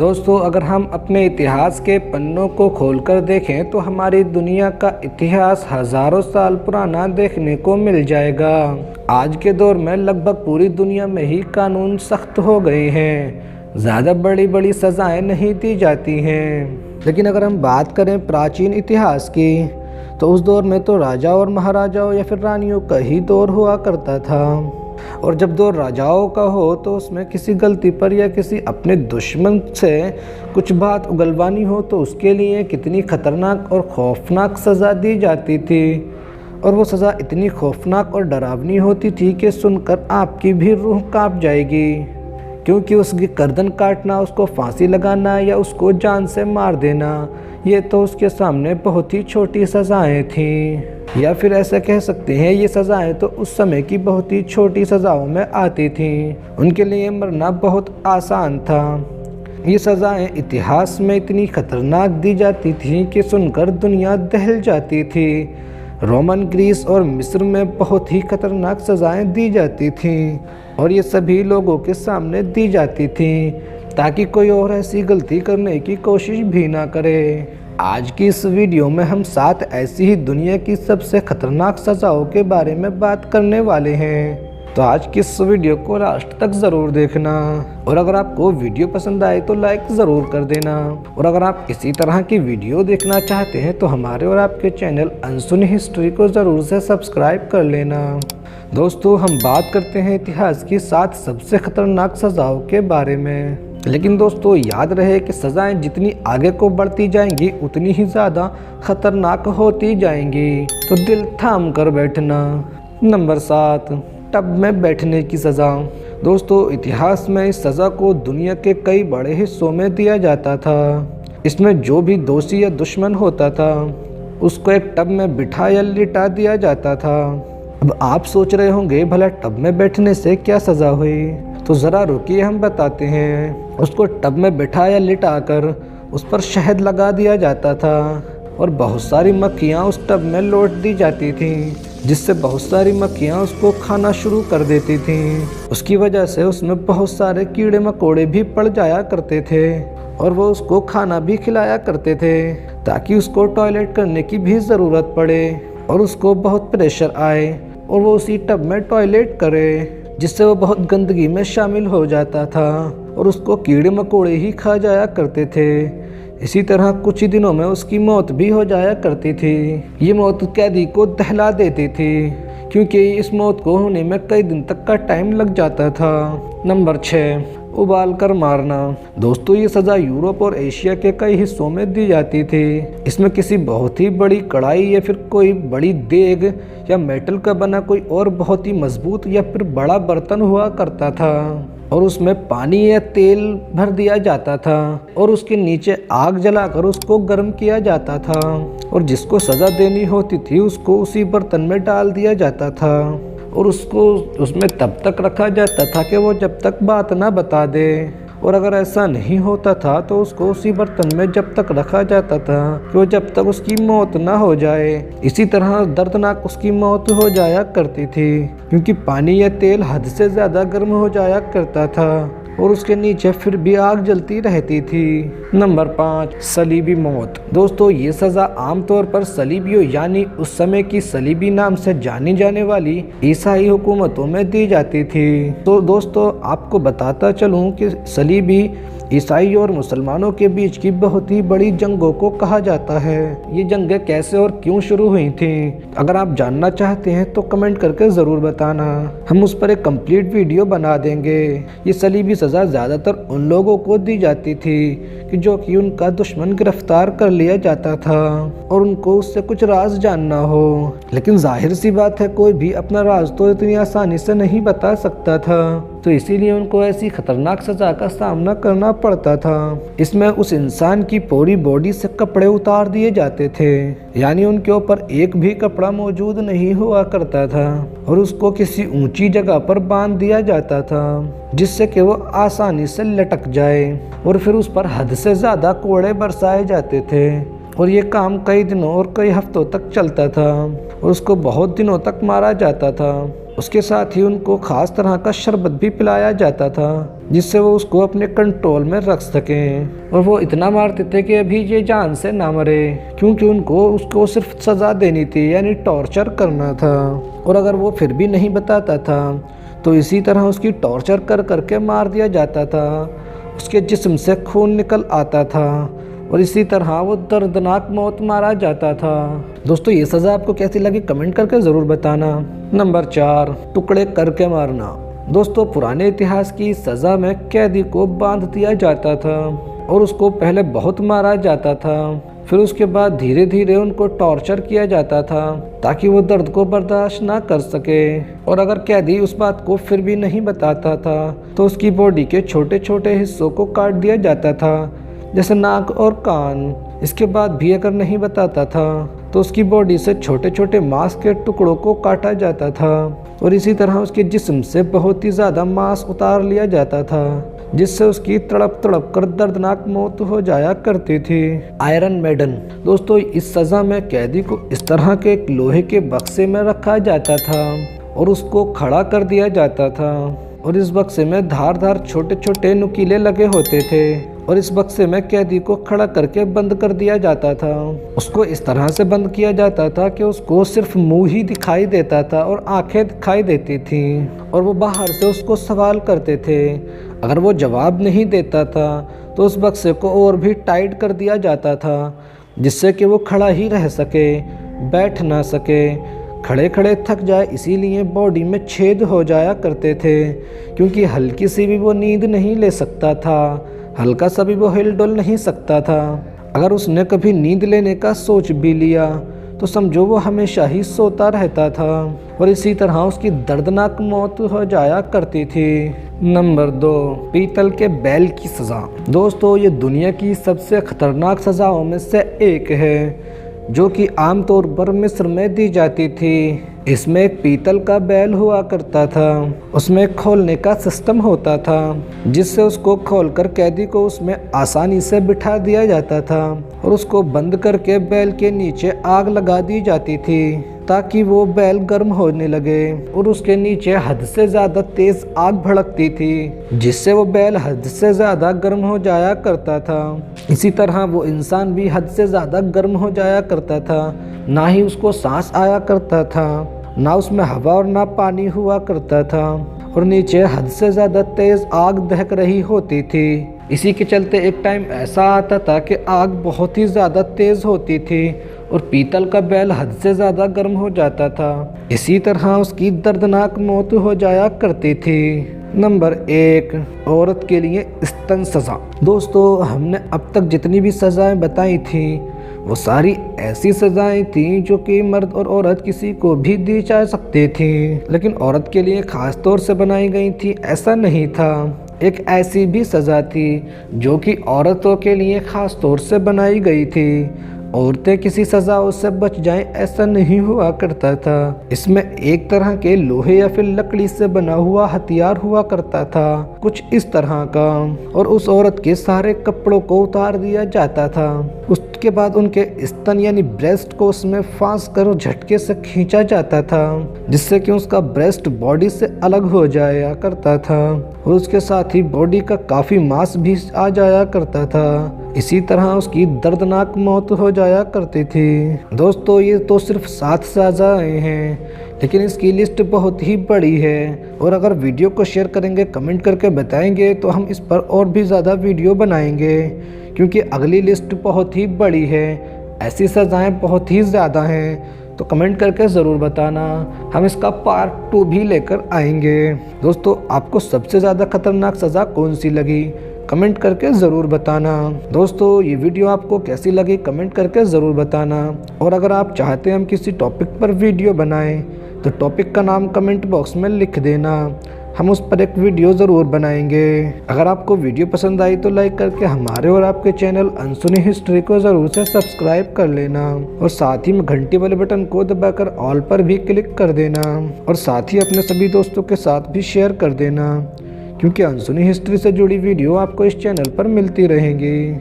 दोस्तों, अगर हम अपने इतिहास के पन्नों को खोलकर देखें तो हमारी दुनिया का इतिहास हजारों साल पुराना देखने को मिल जाएगा। आज के दौर में लगभग पूरी दुनिया में ही कानून सख्त हो गए हैं। ज़्यादा बड़ी बड़ी सज़ाएं नहीं दी जाती हैं। लेकिन अगर हम बात करें प्राचीन इतिहास की, तो उस दौर में तो राजा और महाराजाओं या फिर रानियों का ही दौर हुआ करता था। और जब दौर राजाओं का हो तो उसमें किसी गलती पर या किसी अपने दुश्मन से कुछ बात उगलवानी हो तो उसके लिए कितनी खतरनाक और खौफनाक सज़ा दी जाती थी। और वो सज़ा इतनी खौफनाक और डरावनी होती थी कि सुनकर आपकी भी रूह कांप जाएगी, क्योंकि उसकी गर्दन काटना, उसको फांसी लगाना या उसको जान से मार देना, ये तो उसके सामने बहुत ही छोटी सज़ाएं थीं। या फिर ऐसा कह सकते हैं ये सज़ाएं तो उस समय की बहुत ही छोटी सज़ाओं में आती थीं। उनके लिए मरना बहुत आसान था। ये सज़ाएं इतिहास में इतनी खतरनाक दी जाती थीं कि सुनकर दुनिया दहल जाती थी। रोमन, ग्रीस और मिस्र में बहुत ही खतरनाक सज़ाएं दी जाती थीं और ये सभी लोगों के सामने दी जाती थीं ताकि कोई और ऐसी गलती करने की कोशिश भी ना करे। आज की इस वीडियो में हम 7 ऐसी ही दुनिया की सबसे खतरनाक सज़ाओं के बारे में बात करने वाले हैं। तो आज की इस वीडियो को लास्ट तक ज़रूर देखना और अगर आपको वीडियो पसंद आए तो लाइक ज़रूर कर देना। और अगर आप इसी तरह की वीडियो देखना चाहते हैं तो हमारे और आपके चैनल अनसुनी हिस्ट्री को ज़रूर से सब्सक्राइब कर लेना। दोस्तों, हम बात करते हैं इतिहास की 7 सबसे खतरनाक सज़ाओं के बारे में। लेकिन दोस्तों, याद रहे कि सज़ाएं जितनी आगे को बढ़ती जाएंगी उतनी ही ज़्यादा खतरनाक होती जाएंगी, तो दिल थाम कर बैठना। नंबर 7, टब में बैठने की सज़ा। दोस्तों, इतिहास में इस सज़ा को दुनिया के कई बड़े हिस्सों में दिया जाता था। इसमें जो भी दोषी या दुश्मन होता था उसको एक टब में बिठा या लिटा दिया जाता था। अब आप सोच रहे होंगे भला टब में बैठने से क्या सज़ा हुई, तो ज़रा रुकिए, हम बताते हैं। उसको टब में बिठाया लिटाकर उस पर शहद लगा दिया जाता था और बहुत सारी मक्खियाँ उस टब में लौट दी जाती थीं, जिससे बहुत सारी मक्खियाँ उसको खाना शुरू कर देती थीं। उसकी वजह से उसमें बहुत सारे कीड़े मकोड़े भी पड़ जाया करते थे और वो उसको खाना भी खिलाया करते थे ताकि उसको टॉयलेट करने की भी ज़रूरत पड़े और उसको बहुत प्रेशर आए और वो उसी टब में टॉयलेट करे, जिससे वो बहुत गंदगी में शामिल हो जाता था और उसको कीड़े मकोड़े ही खा जाया करते थे। इसी तरह कुछ ही दिनों में उसकी मौत भी हो जाया करती थी। ये मौत कैदी को दहला देती थी, क्योंकि इस मौत को होने में कई दिन तक का टाइम लग जाता था। नंबर 6, उबाल कर मारना। दोस्तों, ये सज़ा यूरोप और एशिया के कई हिस्सों में दी जाती थी। इसमें किसी बहुत ही बड़ी कढ़ाई या फिर कोई बड़ी देग या मेटल का बना कोई और बहुत ही मजबूत या फिर बड़ा बर्तन हुआ करता था और उसमें पानी या तेल भर दिया जाता था और उसके नीचे आग जलाकर उसको गर्म किया जाता था और जिसको सज़ा देनी होती थी उसको उसी बर्तन में डाल दिया जाता था और उसको उसमें तब तक रखा जाता था कि वो जब तक बात ना बता दे। और अगर ऐसा नहीं होता था तो उसको उसी बर्तन में जब तक रखा जाता था कि वो जब तक उसकी मौत ना हो जाए। इसी तरह दर्दनाक उसकी मौत हो जाया करती थी, क्योंकि पानी या तेल हद से ज़्यादा गर्म हो जाया करता था और उसके नीचे फिर भी आग जलती रहती थी। नंबर 5, सलीबी मौत। दोस्तों, ये सज़ा आमतौर पर सलीबियों यानी उस समय की सलीबी नाम से जानी जाने वाली ईसाई हुकूमतों में दी जाती थी। तो दोस्तों, आपको बताता चलूँ कि सलीबी ईसाई और मुसलमानों के बीच की बहुत ही बड़ी जंगों को कहा जाता है। ये जंगें कैसे और क्यों शुरू हुई थीं, अगर आप जानना चाहते हैं तो कमेंट करके ज़रूर बताना, हम उस पर एक कंप्लीट वीडियो बना देंगे। ये सलीबी सज़ा ज़्यादातर उन लोगों को दी जाती थी कि जो कि उनका दुश्मन गिरफ्तार कर लिया जाता था और उनको उससे कुछ राज जानना हो। लेकिन जाहिर सी बात है, कोई भी अपना राज तो इतनी आसानी से नहीं बता सकता था, तो इसीलिए उनको ऐसी खतरनाक सज़ा का सामना करना पड़ता था। इसमें उस इंसान की पूरी बॉडी से कपड़े उतार दिए जाते थे, यानी उनके ऊपर एक भी कपड़ा मौजूद नहीं हुआ करता था और उसको किसी ऊंची जगह पर बांध दिया जाता था जिससे कि वो आसानी से लटक जाए और फिर उस पर हद से ज़्यादा कोड़े बरसाए जाते थे और ये काम कई दिनों और कई हफ्तों तक चलता था और उसको बहुत दिनों तक मारा जाता था। उसके साथ ही उनको खास तरह का शरबत भी पिलाया जाता था जिससे वो उसको अपने कंट्रोल में रख सकें। और वो इतना मारते थे कि अभी ये जान से ना मरे, क्योंकि उनको उसको सिर्फ सज़ा देनी थी, यानी टॉर्चर करना था। और अगर वो फिर भी नहीं बताता था तो इसी तरह उसकी टॉर्चर कर करके मार दिया जाता था। उसके जिस्म से खून निकल आता था और इसी तरह वो दर्दनाक मौत मारा जाता था। दोस्तों ये सज़ा आपको कैसी लगी कमेंट करके ज़रूर बताना। नंबर 4, टुकड़े करके मारना। दोस्तों पुराने इतिहास की सज़ा में कैदी को बांध दिया जाता था और उसको पहले बहुत मारा जाता था, फिर उसके बाद धीरे धीरे उनको टॉर्चर किया जाता था ताकि वो दर्द को बर्दाश्त ना कर सके। और अगर कैदी उस बात को फिर भी नहीं बताता था तो उसकी बॉडी के छोटे छोटे हिस्सों को काट दिया जाता था, जैसे नाक और कान। इसके बाद भी अगर नहीं बताता था तो उसकी बॉडी से छोटे छोटे मांस के टुकड़ों को काटा जाता था और इसी तरह उसके जिस्म से बहुत ही ज़्यादा मांस उतार लिया जाता था, जिससे उसकी तड़प तड़प कर दर्दनाक मौत हो जाया करती थी। Iron maiden. दोस्तों इस सज़ा में कैदी को इस तरह के एक लोहे के बक्से में रखा जाता था और उसको खड़ा कर दिया जाता था और इस बक्से में धारदार छोटे छोटे नुकीले लगे होते थे और इस बक्से में कैदी को खड़ा करके बंद कर दिया जाता था। उसको इस तरह से बंद किया जाता था कि उसको सिर्फ मुंह ही दिखाई देता था और आंखें दिखाई देती थीं और वो बाहर से उसको सवाल करते थे। अगर वो जवाब नहीं देता था तो उस बक्से को और भी टाइट कर दिया जाता था, जिससे कि वो खड़ा ही रह सके, बैठ ना सके, खड़े खड़े थक जाए। इसीलिए बॉडी में छेद हो जाया करते थे, क्योंकि हल्की सी भी वो नींद नहीं ले सकता था, हल्का सा भी वो हिल डुल नहीं सकता था। अगर उसने कभी नींद लेने का सोच भी लिया तो समझो वो हमेशा ही सोता रहता था और इसी तरह उसकी दर्दनाक मौत हो जाया करती थी। नंबर 2, पीतल के बैल की सज़ा। दोस्तों ये दुनिया की सबसे खतरनाक सज़ाओं में से एक है, जो कि आमतौर पर मिस्र में दी जाती थी। इसमें एक पीतल का बैल हुआ करता था, उसमें खोलने का सिस्टम होता था, जिससे उसको खोलकर कैदी को उसमें आसानी से बिठा दिया जाता था और उसको बंद करके बैल के नीचे आग लगा दी जाती थी ताकि वो बैल गर्म होने लगे और उसके नीचे हद से ज़्यादा तेज़ आग भड़कती थी, जिससे वो बैल हद से ज़्यादा गर्म हो जाया करता था। इसी तरह वो इंसान भी हद से ज़्यादा गर्म हो जाया करता था, ना ही उसको सांस आया करता था, ना उसमें हवा और ना पानी हुआ करता था और नीचे हद से ज़्यादा तेज़ आग दहक रही होती थी। इसी के चलते एक टाइम ऐसा आता था कि आग बहुत ही ज़्यादा तेज़ होती थी और पीतल का बैल हद से ज़्यादा गर्म हो जाता था। इसी तरह उसकी दर्दनाक मौत हो जाया करती थी। नंबर 1, औरत के लिए स्तन सज़ा। दोस्तों हमने अब तक जितनी भी सज़ाएं बताई थी वो सारी ऐसी सज़ाएं थी जो कि मर्द और औरत किसी को भी दी जा सकती थी, लेकिन औरत के लिए ख़ास तौर से बनाई गई थी ऐसा नहीं था। एक ऐसी भी सज़ा थी जो कि औरतों के लिए ख़ास तौर से बनाई गई थी। औरतें किसी सज़ाओं से बच जाएं ऐसा नहीं हुआ करता था। इसमें एक तरह के लोहे या फिर लकड़ी से बना हुआ हथियार हुआ करता था, कुछ इस तरह का, और उस औरत के सारे कपड़ों को उतार दिया जाता था। उसके बाद उनके स्तन यानी ब्रेस्ट को उसमें फांस कर झटके से खींचा जाता था, जिससे कि उसका ब्रेस्ट बॉडी से अलग हो जाया करता था और उसके साथ ही बॉडी का काफ़ी मांस भी आ जाया करता था। इसी तरह उसकी दर्दनाक मौत हो जाया करती थी। दोस्तों ये तो सिर्फ 7 सज़ाएं हैं, लेकिन इसकी लिस्ट बहुत ही बड़ी है और अगर वीडियो को शेयर करेंगे, कमेंट करके बताएंगे तो हम इस पर और भी ज़्यादा वीडियो बनाएंगे, क्योंकि अगली लिस्ट बहुत ही बड़ी है, ऐसी सज़ाएं बहुत ही ज़्यादा हैं। तो कमेंट करके ज़रूर बताना, हम इसका पार्ट 2 भी लेकर आएंगे। दोस्तों आपको सबसे ज़्यादा खतरनाक सज़ा कौन सी लगी कमेंट करके ज़रूर बताना। दोस्तों ये वीडियो आपको कैसी लगी कमेंट करके ज़रूर बताना, और अगर आप चाहते हैं हम किसी टॉपिक पर वीडियो बनाएं तो टॉपिक का नाम कमेंट बॉक्स में लिख देना, हम उस पर एक वीडियो ज़रूर बनाएंगे। अगर आपको वीडियो पसंद आई तो लाइक करके हमारे और आपके चैनल अनसुनी हिस्ट्री को ज़रूर से सब्सक्राइब कर लेना और साथ ही में घंटी वाले बटन को दबाकर ऑल पर भी क्लिक कर देना और साथ ही अपने सभी दोस्तों के साथ भी शेयर कर देना, क्योंकि अनसुनी हिस्ट्री से जुड़ी वीडियो आपको इस चैनल पर मिलती रहेंगी।